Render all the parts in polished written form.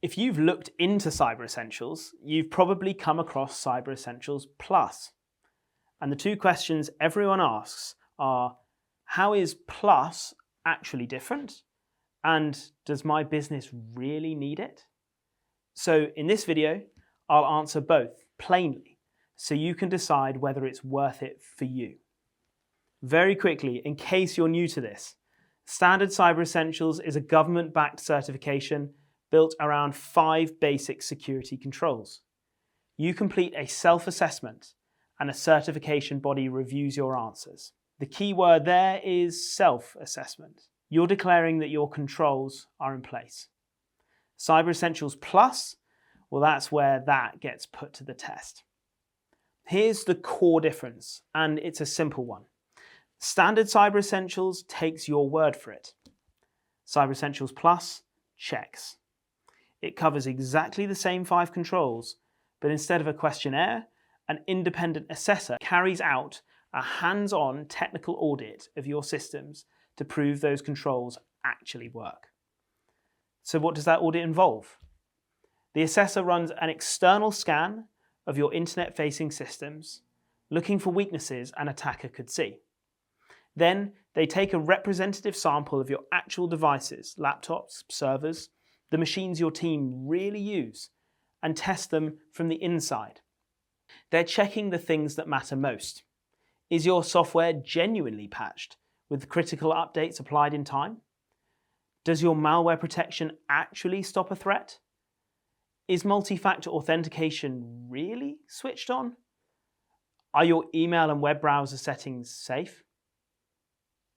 If you've looked into Cyber Essentials, you've probably come across Cyber Essentials Plus. And the two questions everyone asks are, how is Plus actually different? And does my business really need it? So in this video, I'll answer both plainly, so you can decide whether it's worth it for you. Very quickly, in case you're new to this, Standard Cyber Essentials is a government-backed certification built around 5 basic security controls. You complete a self-assessment and a certification body reviews your answers. The key word there is self-assessment. You're declaring that your controls are in place. Cyber Essentials Plus, well, that's where that gets put to the test. Here's the core difference, and it's a simple one. Standard Cyber Essentials takes your word for it. Cyber Essentials Plus checks. It covers exactly the same 5 controls, but instead of a questionnaire, an independent assessor carries out a hands-on technical audit of your systems to prove those controls actually work. So what does that audit involve? The assessor runs an external scan of your internet-facing systems, looking for weaknesses an attacker could see. Then they take a representative sample of your actual devices, laptops, servers, the machines your team really use, and test them from the inside. They're checking the things that matter most. Is your software genuinely patched with critical updates applied in time? Does your malware protection actually stop a threat? Is multi-factor authentication really switched on? Are your email and web browser settings safe?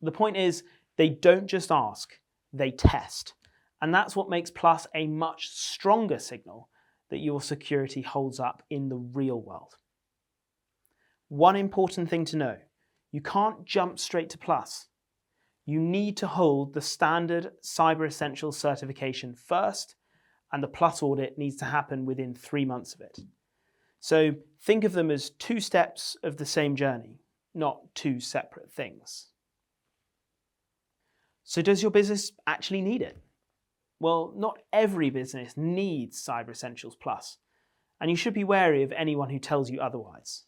The point is, they don't just ask, they test. And that's what makes Plus a much stronger signal that your security holds up in the real world. One important thing to know, you can't jump straight to Plus. You need to hold the standard Cyber Essentials certification first, and the Plus audit needs to happen within 3 months of it. So think of them as 2 steps of the same journey, not 2 separate things. So does your business actually need it? Well, not every business needs Cyber Essentials Plus, and you should be wary of anyone who tells you otherwise.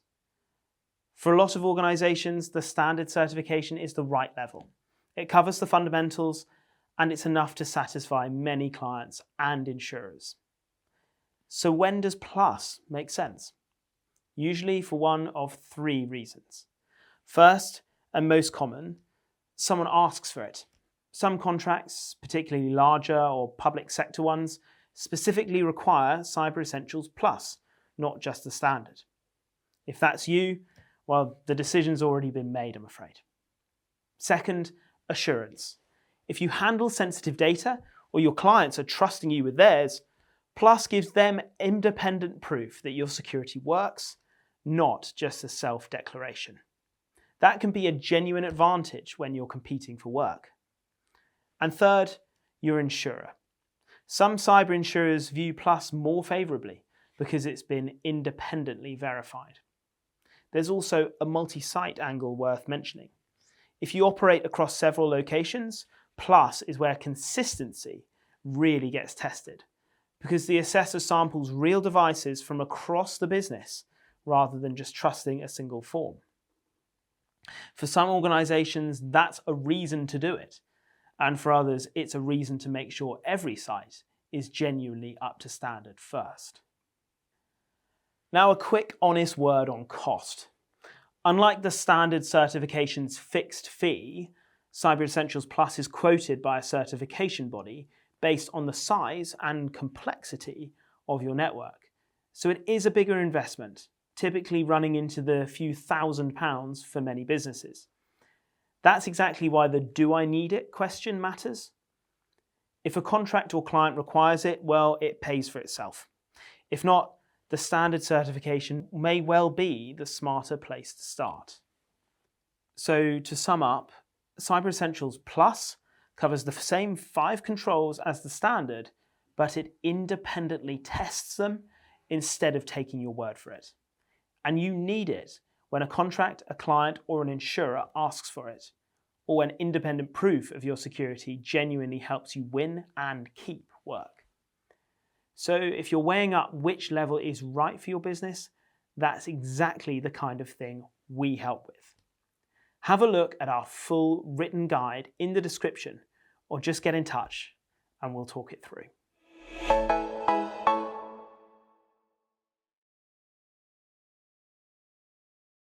For a lot of organizations, the standard certification is the right level. It covers the fundamentals, and it's enough to satisfy many clients and insurers. So when does Plus make sense? Usually for one of 3 reasons. First, and most common, someone asks for it. Some contracts, particularly larger or public sector ones, specifically require Cyber Essentials Plus, not just the standard. If that's you, well, the decision's already been made, I'm afraid. Second, assurance. If you handle sensitive data or your clients are trusting you with theirs, Plus gives them independent proof that your security works, not just a self-declaration. That can be a genuine advantage when you're competing for work. And third, your insurer. Some cyber insurers view Plus more favourably because it's been independently verified. There's also a multi-site angle worth mentioning. If you operate across several locations, Plus is where consistency really gets tested, because the assessor samples real devices from across the business rather than just trusting a single form. For some organisations, that's a reason to do it. And for others, it's a reason to make sure every site is genuinely up to standard first. Now, a quick honest word on cost. Unlike the standard certification's fixed fee, Cyber Essentials Plus is quoted by a certification body based on the size and complexity of your network. So it is a bigger investment, typically running into the few £1,000s for many businesses. That's exactly why the "do I need it" question matters. If a contract or client requires it, well, it pays for itself. If not, the standard certification may well be the smarter place to start. So to sum up, Cyber Essentials Plus covers the same 5 controls as the standard, but it independently tests them instead of taking your word for it. And you need it when a contract, a client, or an insurer asks for it, or when independent proof of your security genuinely helps you win and keep work. So if you're weighing up which level is right for your business, that's exactly the kind of thing we help with. Have a look at our full written guide in the description, or just get in touch and we'll talk it through.